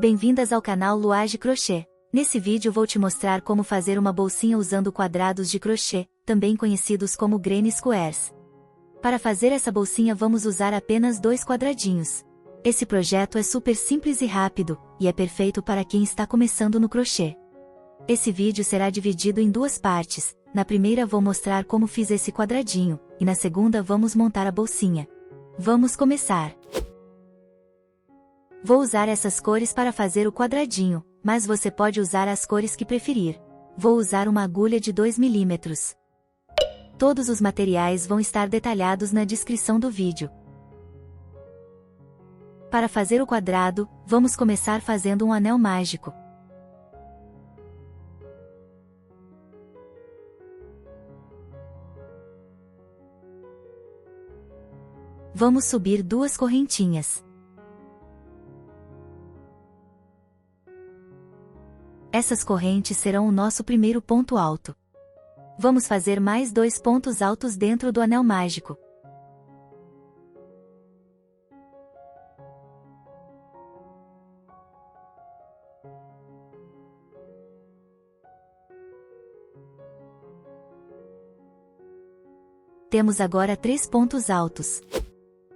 Bem-vindas ao canal Luage Crochê. Nesse vídeo vou te mostrar como fazer uma bolsinha usando quadrados de crochê, também conhecidos como granny squares. Para fazer essa bolsinha vamos usar apenas 2 quadradinhos. Esse projeto é super simples e rápido, e é perfeito para quem está começando no crochê. Esse vídeo será dividido em 2 partes. Na primeira vou mostrar como fiz esse quadradinho, e na segunda vamos montar a bolsinha. Vamos começar! Vou usar essas cores para fazer o quadradinho, mas você pode usar as cores que preferir. Vou usar uma agulha de 2 mm. Todos os materiais vão estar detalhados na descrição do vídeo. Para fazer o quadrado, vamos começar fazendo um anel mágico. Vamos subir 2 correntinhas. Essas correntes serão o nosso primeiro ponto alto. Vamos fazer mais 2 pontos altos dentro do anel mágico. Temos agora 3 pontos altos.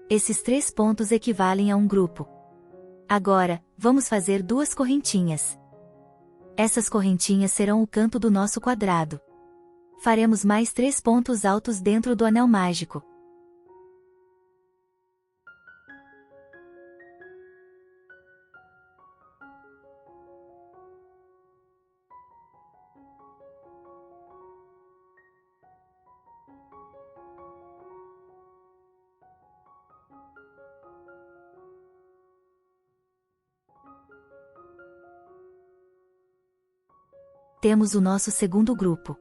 Esses 3 pontos equivalem a um grupo. Agora, vamos fazer 2 correntinhas. Essas correntinhas serão o canto do nosso quadrado. Faremos mais 3 pontos altos dentro do anel mágico. Temos o nosso segundo grupo.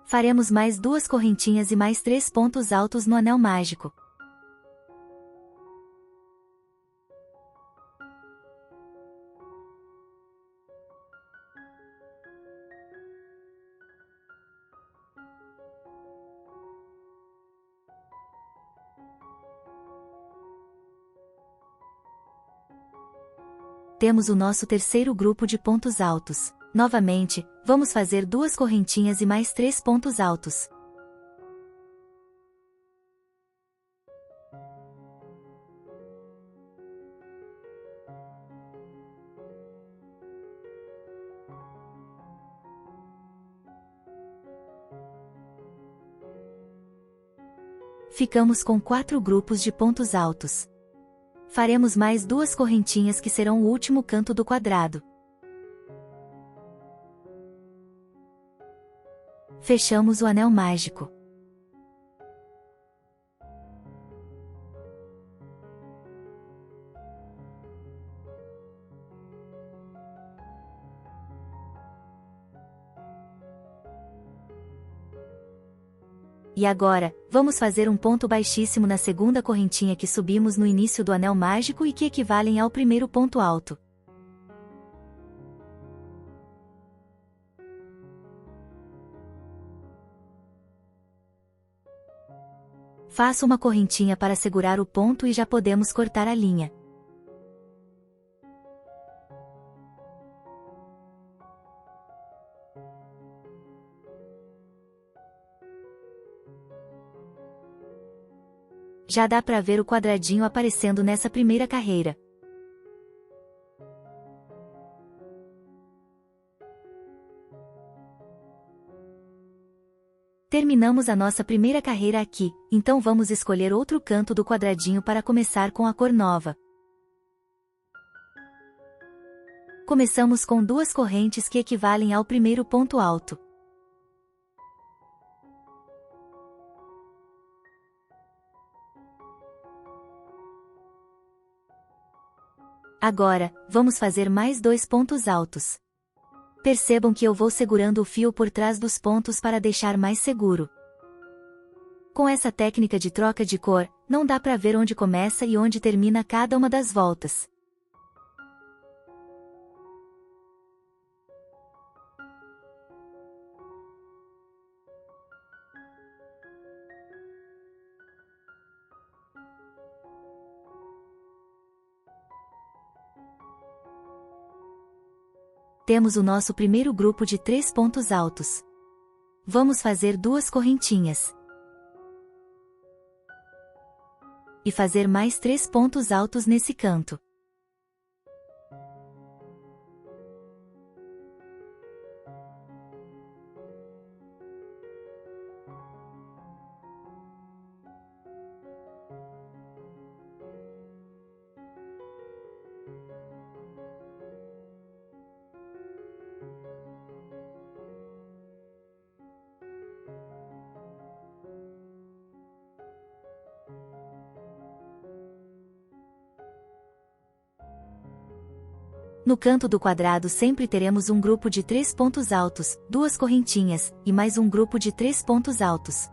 Faremos mais 2 correntinhas e mais 3 pontos altos no anel mágico. Temos o nosso terceiro grupo de pontos altos. Novamente, vamos fazer 2 correntinhas e mais 3 pontos altos. Ficamos com 4 grupos de pontos altos. Faremos mais 2 correntinhas que serão o último canto do quadrado. Fechamos o anel mágico. E agora, vamos fazer um ponto baixíssimo na segunda correntinha que subimos no início do anel mágico e que equivalem ao primeiro ponto alto. Faça uma correntinha para segurar o ponto e já podemos cortar a linha. Já dá para ver o quadradinho aparecendo nessa primeira carreira. Terminamos a nossa primeira carreira aqui, então vamos escolher outro canto do quadradinho para começar com a cor nova. Começamos com 2 correntes que equivalem ao primeiro ponto alto. Agora, vamos fazer mais 2 pontos altos. Percebam que eu vou segurando o fio por trás dos pontos para deixar mais seguro. Com essa técnica de troca de cor, não dá para ver onde começa e onde termina cada uma das voltas. Temos o nosso primeiro grupo de 3 pontos altos. Vamos fazer 2 correntinhas. E fazer mais 3 pontos altos nesse canto. No canto do quadrado sempre teremos um grupo de 3 pontos altos, 2 correntinhas, e mais um grupo de 3 pontos altos.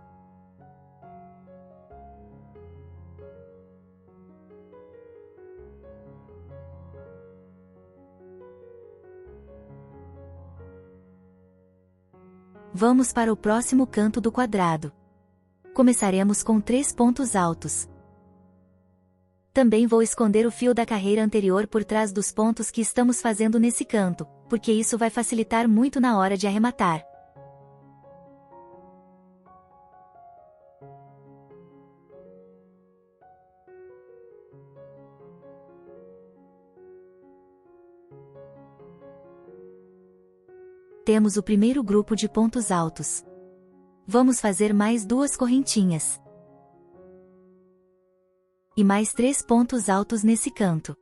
Vamos para o próximo canto do quadrado. Começaremos com 3 pontos altos. Também vou esconder o fio da carreira anterior por trás dos pontos que estamos fazendo nesse canto, porque isso vai facilitar muito na hora de arrematar. Temos o primeiro grupo de pontos altos. Vamos fazer mais 2 correntinhas. E mais 3 pontos altos nesse canto.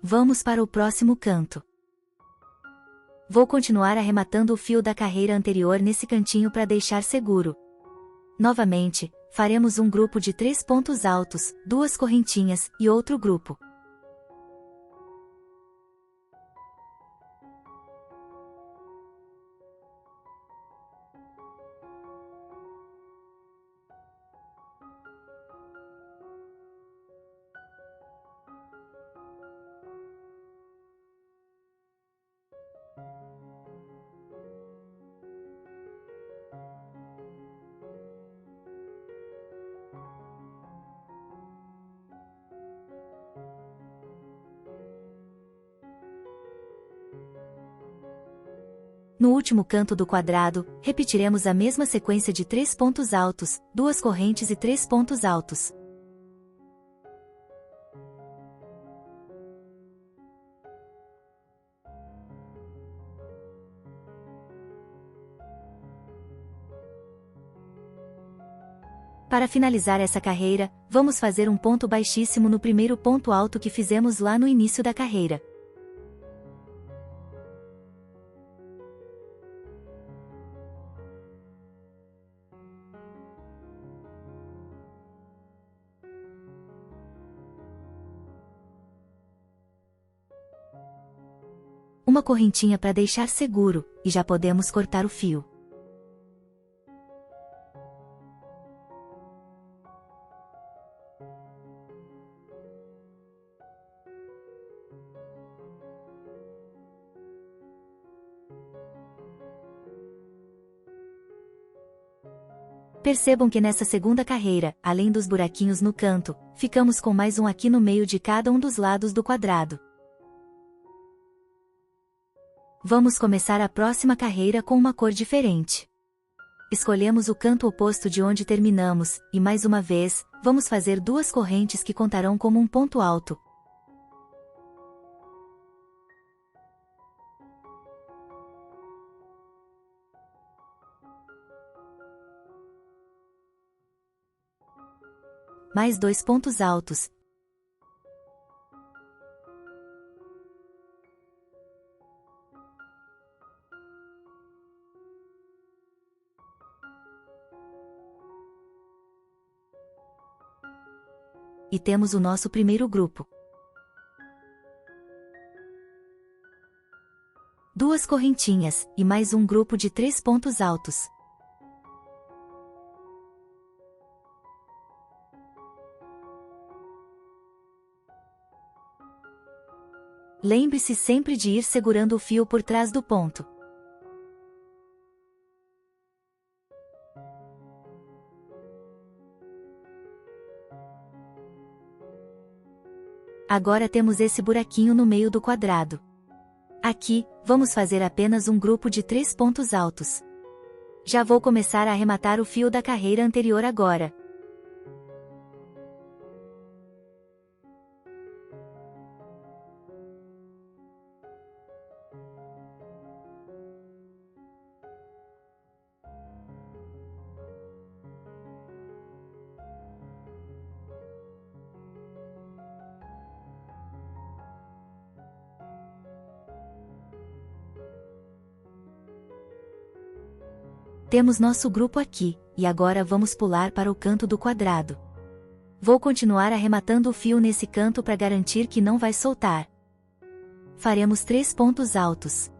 Vamos para o próximo canto. Vou continuar arrematando o fio da carreira anterior nesse cantinho para deixar seguro. Novamente, faremos um grupo de 3 pontos altos, 2 correntinhas, e outro grupo. No último canto do quadrado, repetiremos a mesma sequência de 3 pontos altos, 2 correntes e 3 pontos altos. Para finalizar essa carreira, vamos fazer um ponto baixíssimo no primeiro ponto alto que fizemos lá no início da carreira. Uma correntinha para deixar seguro, e já podemos cortar o fio. Percebam que nessa segunda carreira, além dos buraquinhos no canto, ficamos com mais um aqui no meio de cada um dos lados do quadrado. Vamos começar a próxima carreira com uma cor diferente. Escolhemos o canto oposto de onde terminamos, e mais uma vez, vamos fazer 2 correntes que contarão como um ponto alto. Mais 2 pontos altos. E temos o nosso primeiro grupo. duas correntinhas, e mais um grupo de 3 pontos altos. Lembre-se sempre de ir segurando o fio por trás do ponto. Agora temos esse buraquinho no meio do quadrado. Aqui, vamos fazer apenas um grupo de 3 pontos altos. Já vou começar a arrematar o fio da carreira anterior agora. Temos nosso grupo aqui, e agora vamos pular para o canto do quadrado. Vou continuar arrematando o fio nesse canto para garantir que não vai soltar. Faremos 3 pontos altos.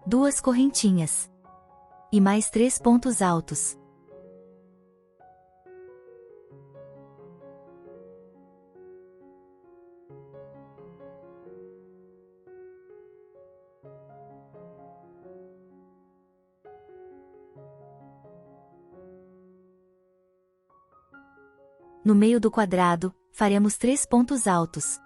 Duas correntinhas. E mais 3 pontos altos. No meio do quadrado, faremos 3 pontos altos.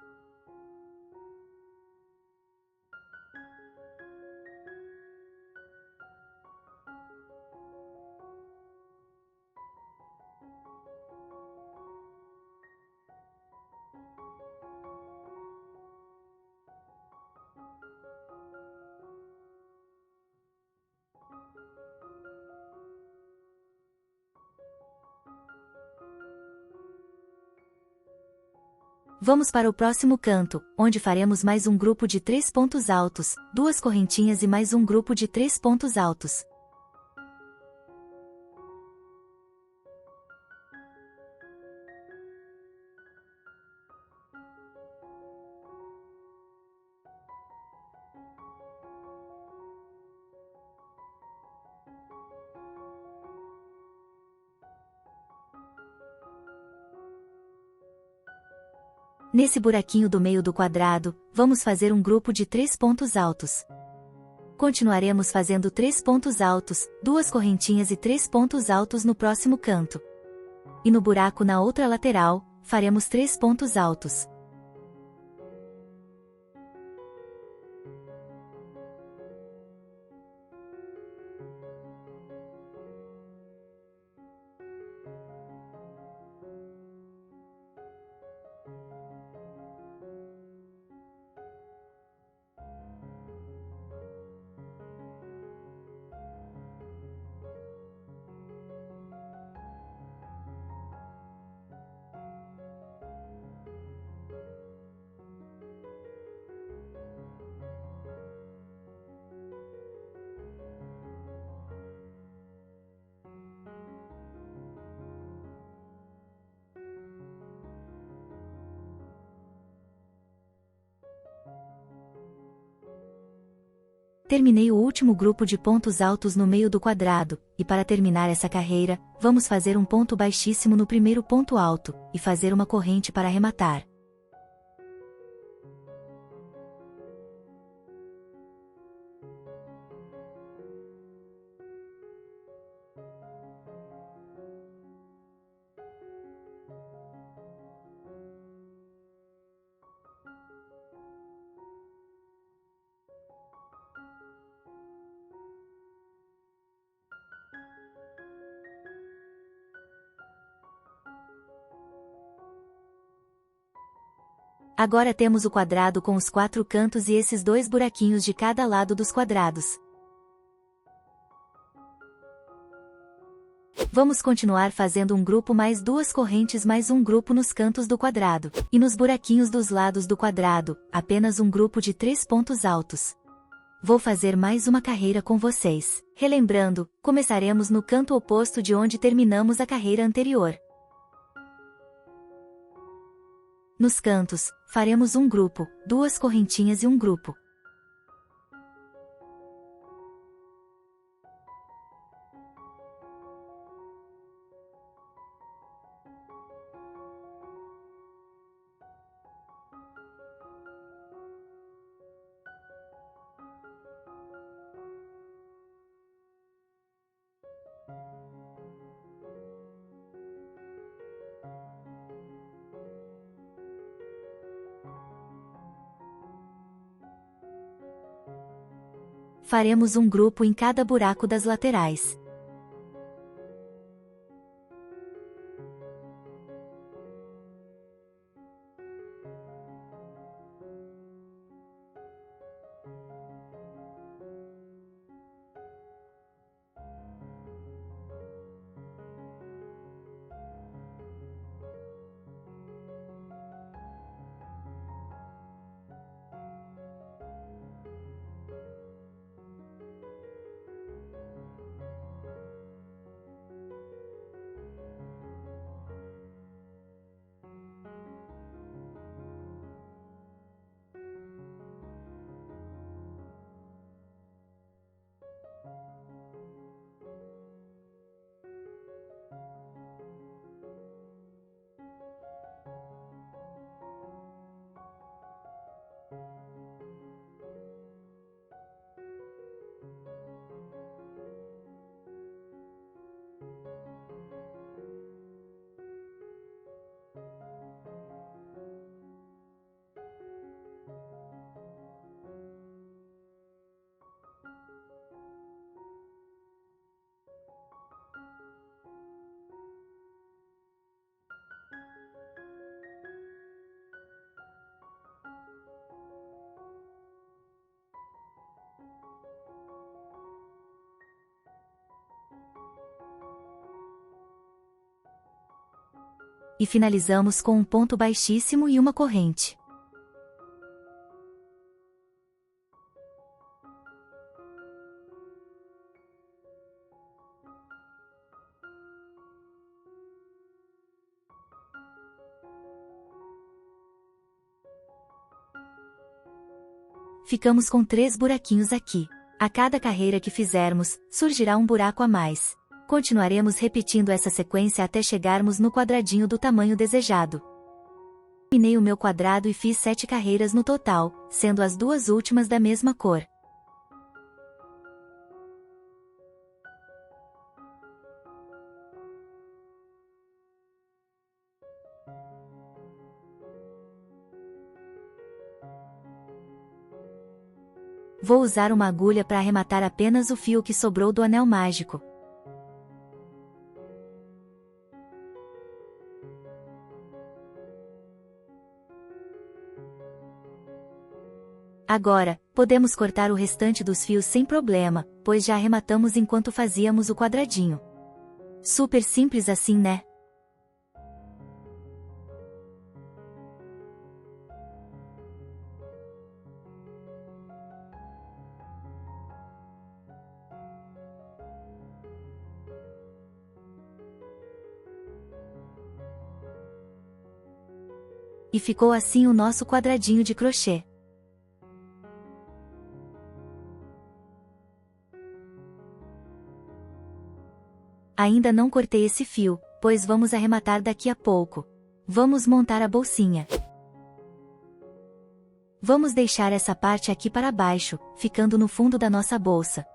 Vamos para o próximo canto, onde faremos mais um grupo de 3 pontos altos, 2 correntinhas e mais um grupo de 3 pontos altos. Nesse buraquinho do meio do quadrado, vamos fazer um grupo de 3 pontos altos. Continuaremos fazendo 3 pontos altos, 2 correntinhas e 3 pontos altos no próximo canto. E no buraco na outra lateral, faremos 3 pontos altos. Terminei o último grupo de pontos altos no meio do quadrado, e para terminar essa carreira, vamos fazer um ponto baixíssimo no primeiro ponto alto, e fazer uma corrente para arrematar. Agora temos o quadrado com os 4 cantos e esses 2 buraquinhos de cada lado dos quadrados. Vamos continuar fazendo um grupo mais 2 correntes mais um grupo nos cantos do quadrado, e nos buraquinhos dos lados do quadrado, apenas um grupo de 3 pontos altos. Vou fazer mais uma carreira com vocês. Relembrando, começaremos no canto oposto de onde terminamos a carreira anterior. Nos cantos, faremos um grupo, 2 correntinhas e um grupo. Faremos um grupo em cada buraco das laterais. E finalizamos com um ponto baixíssimo e uma corrente. Ficamos com 3 buraquinhos aqui. A cada carreira que fizermos, surgirá um buraco a mais. Continuaremos repetindo essa sequência até chegarmos no quadradinho do tamanho desejado. Terminei o meu quadrado e fiz 7 carreiras no total, sendo as 2 últimas da mesma cor. Vou usar uma agulha para arrematar apenas o fio que sobrou do anel mágico. Agora, podemos cortar o restante dos fios sem problema, pois já arrematamos enquanto fazíamos o quadradinho. Super simples assim, né? E ficou assim o nosso quadradinho de crochê. Ainda não cortei esse fio, pois vamos arrematar daqui a pouco. Vamos montar a bolsinha. Vamos deixar essa parte aqui para baixo, ficando no fundo da nossa bolsa.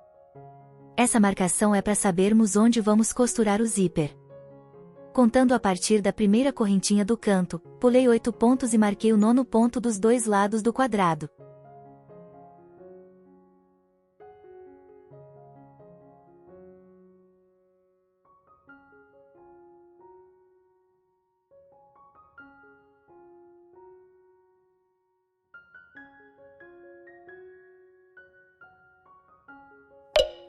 Essa marcação é para sabermos onde vamos costurar o zíper. Contando a partir da primeira correntinha do canto, pulei 8 pontos e marquei o 9º ponto dos 2 lados do quadrado.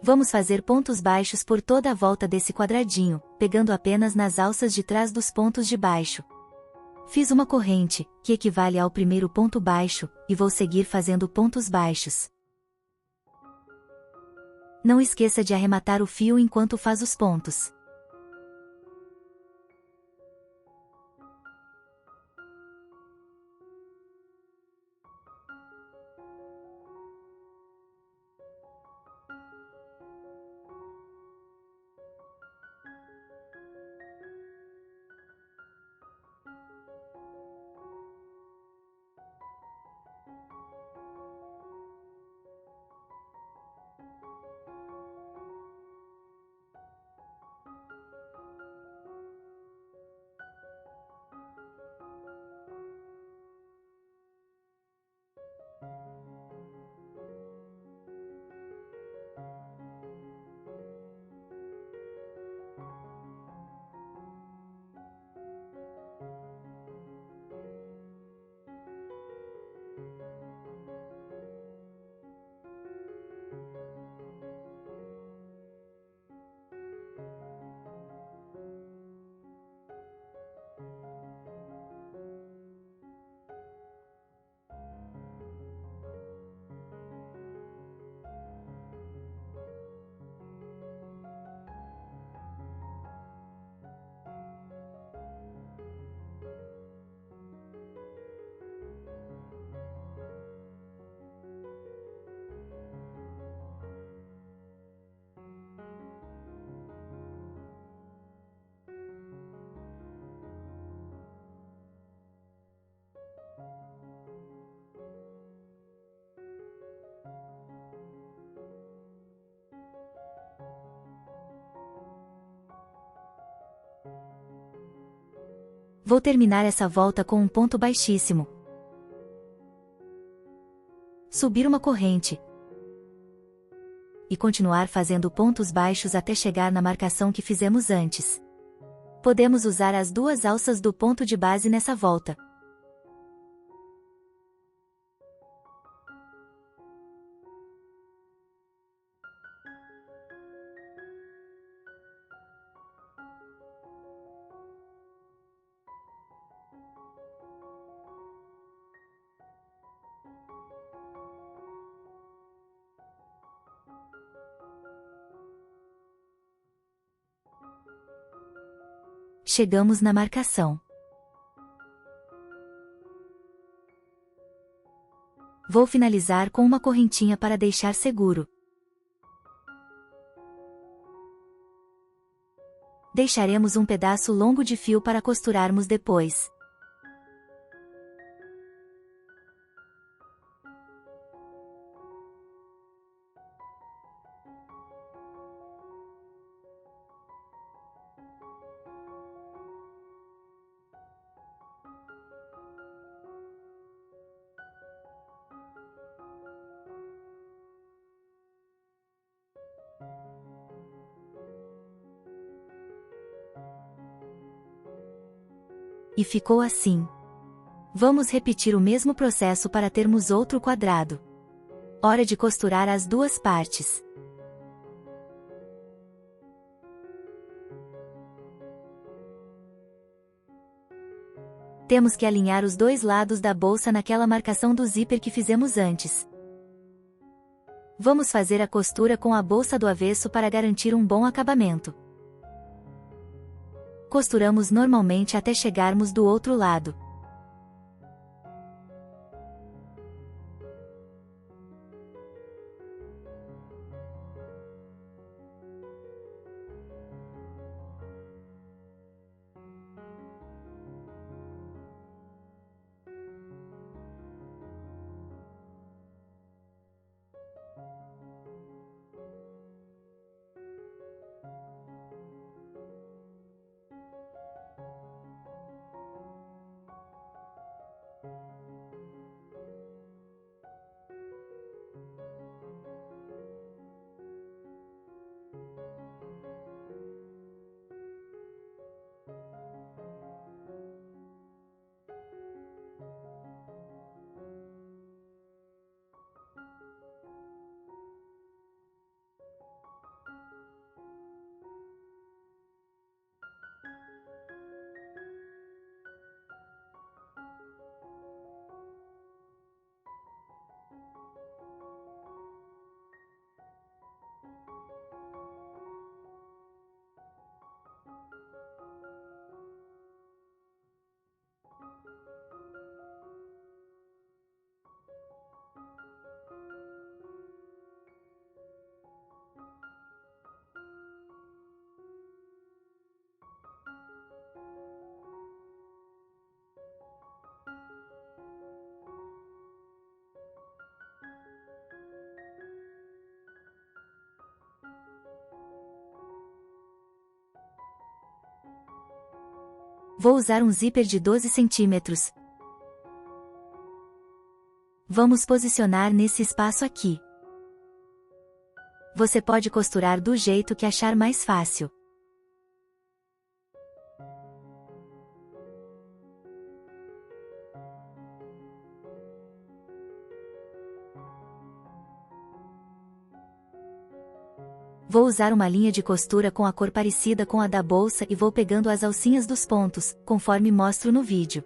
Vamos fazer pontos baixos por toda a volta desse quadradinho, pegando apenas nas alças de trás dos pontos de baixo. Fiz uma corrente, que equivale ao primeiro ponto baixo, e vou seguir fazendo pontos baixos. Não esqueça de arrematar o fio enquanto faz os pontos. Vou terminar essa volta com um ponto baixíssimo. Subir uma corrente. E continuar fazendo pontos baixos até chegar na marcação que fizemos antes. Podemos usar as duas alças do ponto de base nessa volta. Chegamos na marcação. Vou finalizar com uma correntinha para deixar seguro. Deixaremos um pedaço longo de fio para costurarmos depois. E ficou assim. Vamos repetir o mesmo processo para termos outro quadrado. Hora de costurar as duas partes. Temos que alinhar os dois lados da bolsa naquela marcação do zíper que fizemos antes. Vamos fazer a costura com a bolsa do avesso para garantir um bom acabamento. Costuramos normalmente até chegarmos do outro lado. Vou usar um zíper de 12 centímetros. Vamos posicionar nesse espaço aqui. Você pode costurar do jeito que achar mais fácil. Vou usar uma linha de costura com a cor parecida com a da bolsa e vou pegando as alcinhas dos pontos, conforme mostro no vídeo.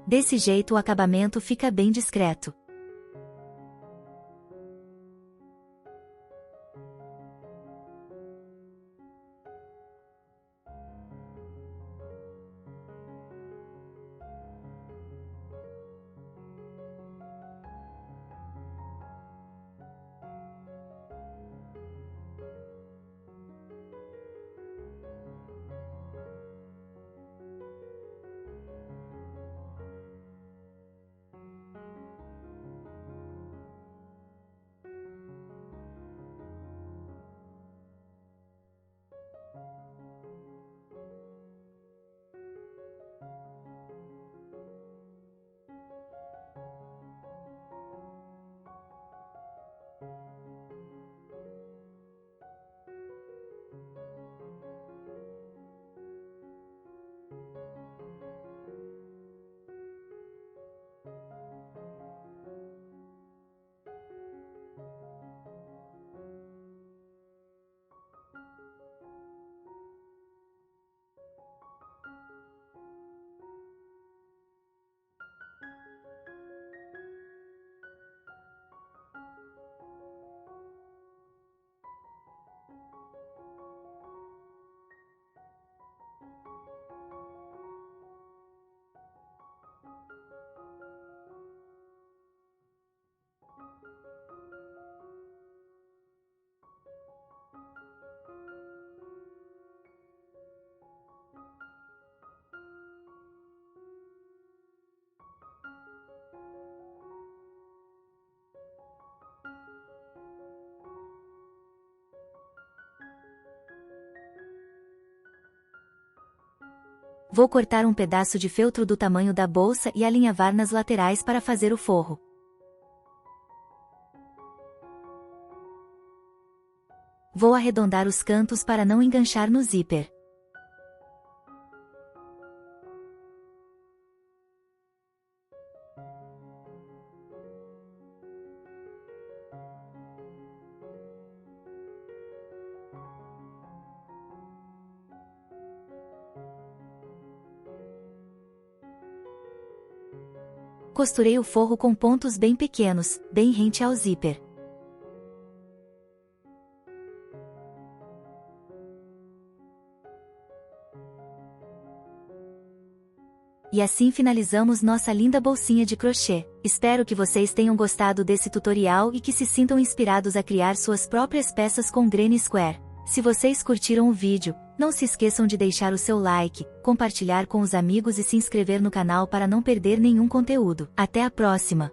Desse jeito o acabamento fica bem discreto. Vou cortar um pedaço de feltro do tamanho da bolsa e alinhavar nas laterais para fazer o forro. Vou arredondar os cantos para não enganchar no zíper. Costurei o forro com pontos bem pequenos, bem rente ao zíper. E assim finalizamos nossa linda bolsinha de crochê. Espero que vocês tenham gostado desse tutorial e que se sintam inspirados a criar suas próprias peças com Granny Square. Se vocês curtiram o vídeo, não se esqueçam de deixar o seu like, compartilhar com os amigos e se inscrever no canal para não perder nenhum conteúdo. Até a próxima!